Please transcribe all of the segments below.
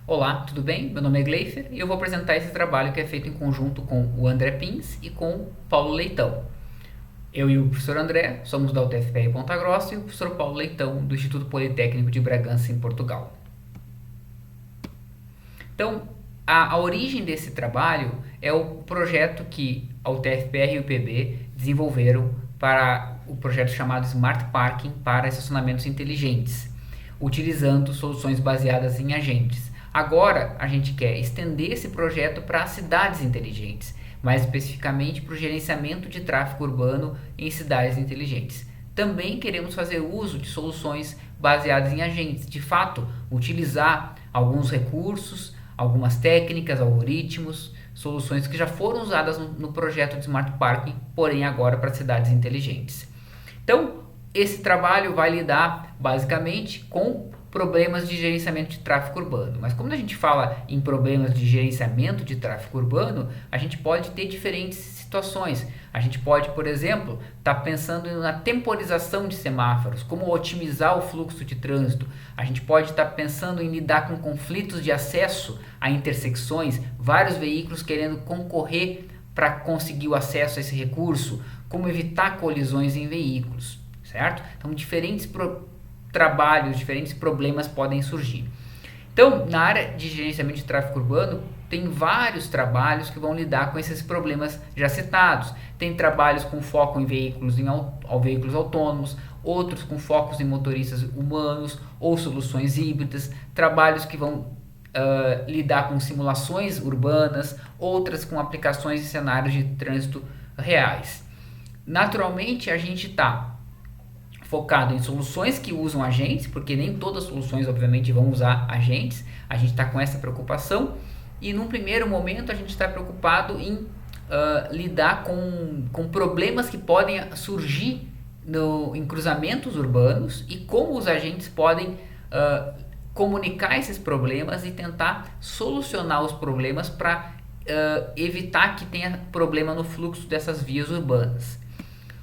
Olá, tudo bem? Meu nome é Gleifer e eu vou apresentar esse trabalho que é feito em conjunto com o André Pins e com o Paulo Leitão. Eu e o professor André somos da UTFPR Ponta Grossa e o professor Paulo Leitão do Instituto Politécnico de Bragança, em Portugal. Então, a origem desse trabalho é o projeto que a UTFPR e o IPB desenvolveram para o projeto chamado Smart Parking para estacionamentos inteligentes, utilizando soluções baseadas em agentes. Agora, a gente quer estender esse projeto para cidades inteligentes, mais especificamente para o gerenciamento de tráfego urbano em cidades inteligentes. Também queremos fazer uso de soluções baseadas em agentes, de fato, utilizar alguns recursos, algumas técnicas, algoritmos, soluções que já foram usadas no projeto de Smart Parking, porém agora para cidades inteligentes. Então, esse trabalho vai lidar basicamente com problemas de gerenciamento de tráfego urbano. Mas quando a gente fala em problemas de gerenciamento de tráfego urbano, a gente pode ter diferentes situações. A gente pode, por exemplo, estar pensando na temporização de semáforos, como otimizar o fluxo de trânsito. A gente pode estar pensando em lidar com conflitos de acesso a intersecções, vários veículos querendo concorrer para conseguir o acesso a esse recurso, como evitar colisões em veículos, certo? Então, diferentes trabalhos, diferentes problemas podem surgir. Então, na área de gerenciamento de tráfego urbano, tem vários trabalhos que vão lidar com esses problemas já citados. Tem trabalhos com foco em veículos, veículos autônomos, outros com focos em motoristas humanos ou soluções híbridas, trabalhos que vão lidar com simulações urbanas, outras com aplicações em cenários de trânsito reais. Naturalmente, a gente está focado em soluções que usam agentes, porque nem todas as soluções, obviamente, vão usar agentes. A gente está com essa preocupação e, num primeiro momento, a gente está preocupado em lidar com problemas que podem surgir em cruzamentos urbanos e como os agentes podem comunicar esses problemas e tentar solucionar os problemas para evitar que tenha problema no fluxo dessas vias urbanas.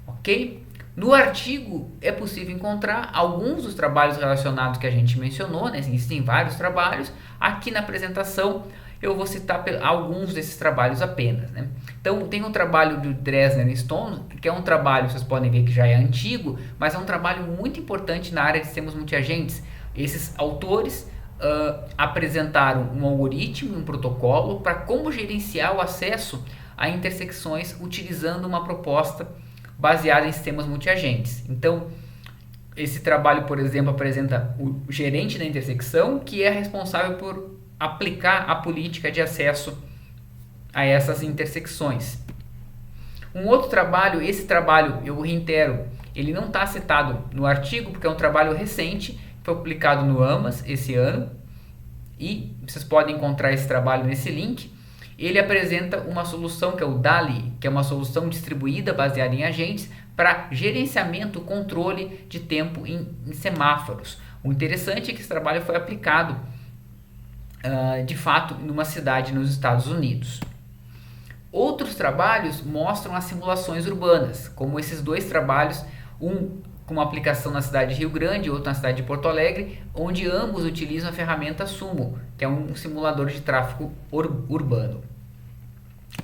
Ok? No artigo é possível encontrar alguns dos trabalhos relacionados que a gente mencionou, né? Existem vários trabalhos. Aqui na apresentação eu vou citar alguns desses trabalhos apenas, né? Então tem um trabalho do Dresner e Stone, que é um trabalho, vocês podem ver que já é antigo, mas é um trabalho muito importante na área de sistemas multiagentes. Esses autores apresentaram um algoritmo, um protocolo para como gerenciar o acesso a intersecções utilizando uma proposta baseada em sistemas multiagentes. Então, esse trabalho, por exemplo, apresenta o gerente da intersecção, que é responsável por aplicar a política de acesso a essas intersecções. Um outro trabalho, esse trabalho, eu reitero, ele não está citado no artigo, porque é um trabalho recente, foi publicado no AMAS esse ano, e vocês podem encontrar esse trabalho nesse link. Ele apresenta uma solução que é o DALI, que é uma solução distribuída baseada em agentes para gerenciamento, controle de tempo em semáforos. O interessante é que esse trabalho foi aplicado, de fato, numa cidade nos Estados Unidos. Outros trabalhos mostram as simulações urbanas, como esses dois trabalhos, um com uma aplicação na cidade de Rio Grande e outro na cidade de Porto Alegre, onde ambos utilizam a ferramenta Sumo, que é um simulador de tráfego urbano.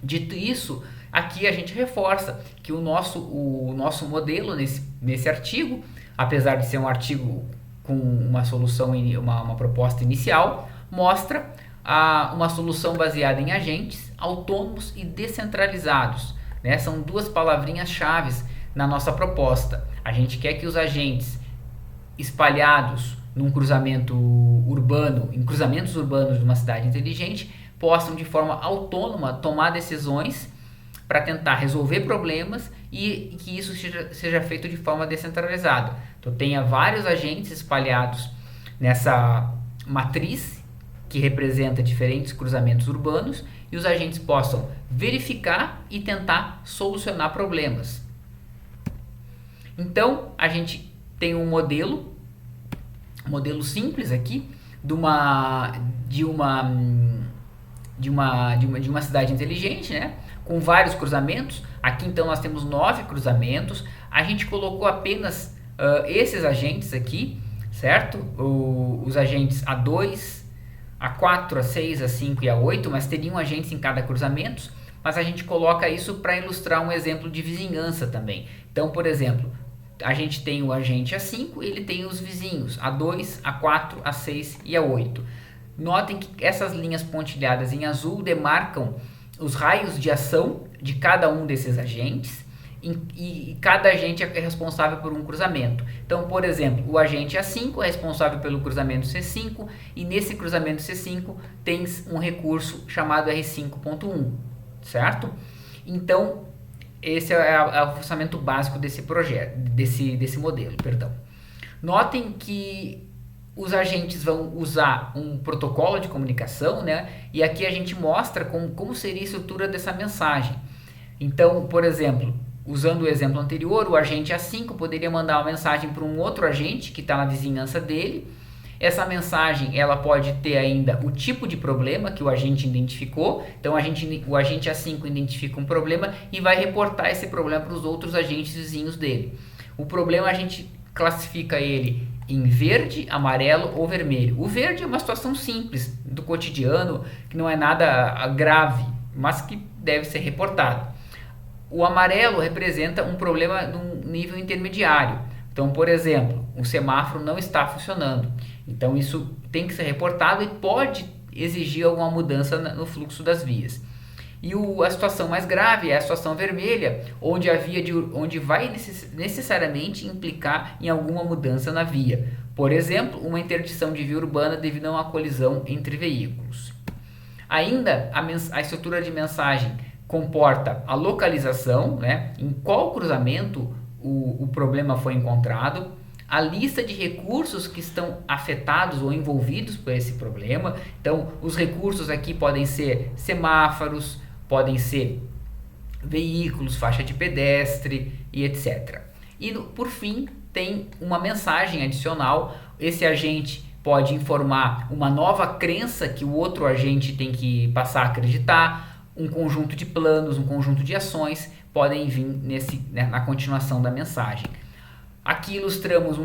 Dito isso, aqui a gente reforça que o nosso modelo nesse artigo, apesar de ser um artigo com uma solução, uma proposta inicial, mostra uma solução baseada em agentes autônomos e descentralizados, né? São duas palavrinhas-chave na nossa proposta. A gente quer que os agentes espalhados num cruzamento urbano, em cruzamentos urbanos de uma cidade inteligente, possam de forma autônoma tomar decisões para tentar resolver problemas e que isso seja feito de forma descentralizada. Então tenha vários agentes espalhados nessa matriz que representa diferentes cruzamentos urbanos e os agentes possam verificar e tentar solucionar problemas. Então a gente tem um modelo simples aqui de uma cidade inteligente, né? Com vários cruzamentos. Aqui então nós temos 9 cruzamentos. A gente colocou apenas esses agentes aqui, certo? Os agentes A2, A4, A6, A5 e A8, mas teriam agentes em cada cruzamento, mas a gente coloca isso para ilustrar um exemplo de vizinhança também. Então, por exemplo, a gente tem o agente A5 e ele tem os vizinhos A2, A4, A6 e A8. Notem que essas linhas pontilhadas em azul demarcam os raios de ação de cada um desses agentes e cada agente é responsável por um cruzamento. Então, por exemplo, o agente A5 é responsável pelo cruzamento C5 e nesse cruzamento C5 tem um recurso chamado R5.1, certo? Então, esse é o funcionamento básico desse projeto, desse modelo, perdão. Notem que os agentes vão usar um protocolo de comunicação, né? E aqui a gente mostra como seria a estrutura dessa mensagem. Então, por exemplo, usando o exemplo anterior, o agente A5 poderia mandar uma mensagem para um outro agente que está na vizinhança dele. Essa mensagem ela pode ter ainda o tipo de problema que o agente identificou. Então, o agente A5 identifica um problema e vai reportar esse problema para os outros agentes vizinhos dele. O problema a gente classifica ele em verde, amarelo ou vermelho. O verde é uma situação simples do cotidiano, que não é nada grave, mas que deve ser reportado. O amarelo representa um problema de um nível intermediário. Então, por exemplo, o semáforo não está funcionando. Então, isso tem que ser reportado e pode exigir alguma mudança no fluxo das vias. E a situação mais grave é a situação vermelha, onde vai necessariamente implicar em alguma mudança na via. Por exemplo, uma interdição de via urbana devido a uma colisão entre veículos. Ainda, a estrutura de mensagem comporta a localização, né, em qual cruzamento o problema foi encontrado, a lista de recursos que estão afetados ou envolvidos por esse problema. Então, os recursos aqui podem ser semáforos, podem ser veículos, faixa de pedestre e etc. E por fim, tem uma mensagem adicional. Esse agente pode informar uma nova crença que o outro agente tem que passar a acreditar, um conjunto de planos, um conjunto de ações podem vir na continuação da mensagem. Aqui ilustramos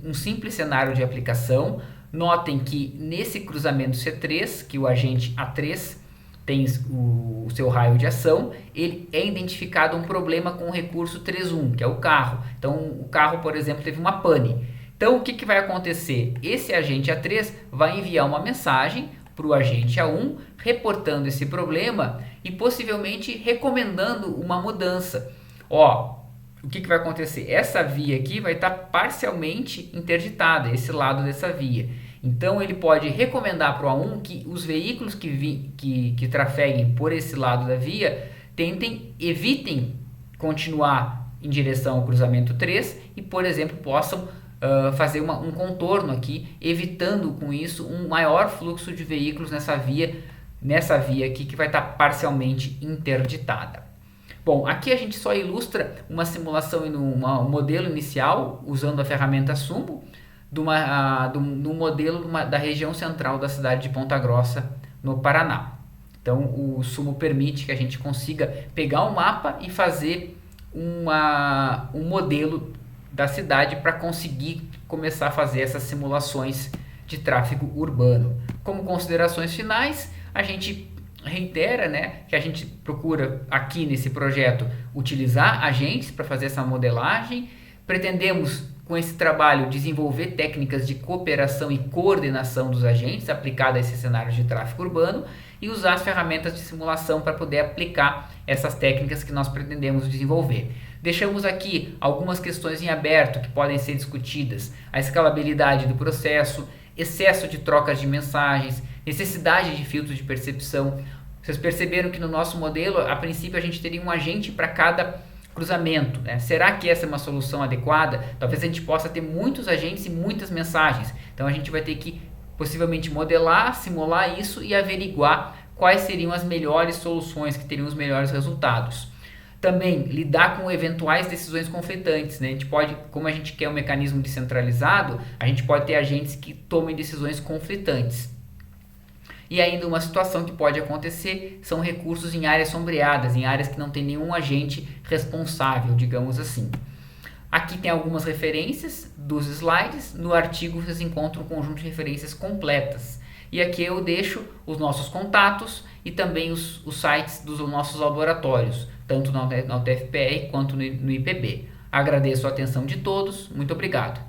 um simples cenário de aplicação. Notem que nesse cruzamento C3, que o agente A3 tem o seu raio de ação, ele é identificado um problema com o recurso 3.1, que é o carro. Então, o carro, por exemplo, teve uma pane. Então, o que vai acontecer? Esse agente A3 vai enviar uma mensagem para o agente A1, reportando esse problema e possivelmente recomendando uma mudança. O que vai acontecer? Essa via aqui vai estar parcialmente interditada, esse lado dessa via. Então, ele pode recomendar para o A1 que os veículos que trafeguem por esse lado da via evitem continuar em direção ao cruzamento 3 e, por exemplo, possam fazer um contorno aqui, evitando com isso um maior fluxo de veículos nessa via aqui que vai estar parcialmente interditada. Bom, aqui a gente só ilustra uma simulação e um modelo inicial usando a ferramenta Sumo do modelo da região central da cidade de Ponta Grossa, no Paraná. Então, o Sumo permite que a gente consiga pegar um mapa e fazer um modelo da cidade para conseguir começar a fazer essas simulações de tráfego urbano. Como considerações finais, a gente reitera, né, que a gente procura aqui nesse projeto utilizar agentes para fazer essa modelagem. Pretendemos com esse trabalho desenvolver técnicas de cooperação e coordenação dos agentes aplicada a esses cenários de tráfego urbano e usar as ferramentas de simulação para poder aplicar essas técnicas que nós pretendemos desenvolver. Deixamos aqui algumas questões em aberto que podem ser discutidas: a escalabilidade do processo, excesso de trocas de mensagens, necessidade de filtros de percepção. Vocês perceberam que no nosso modelo, a princípio, a gente teria um agente para cada cruzamento, né? Será que essa é uma solução adequada? Talvez a gente possa ter muitos agentes e muitas mensagens. Então a gente vai ter que possivelmente modelar, simular isso e averiguar quais seriam as melhores soluções que teriam os melhores resultados. Também lidar com eventuais decisões conflitantes, né? A gente pode, como a gente quer um mecanismo descentralizado, a gente pode ter agentes que tomem decisões conflitantes. E ainda uma situação que pode acontecer são recursos em áreas sombreadas, em áreas que não tem nenhum agente responsável, digamos assim. Aqui tem algumas referências dos slides. No artigo vocês encontram um conjunto de referências completas. E aqui eu deixo os nossos contatos e também os sites dos nossos laboratórios, tanto na UTFPR quanto no IPB. Agradeço a atenção de todos, muito obrigado.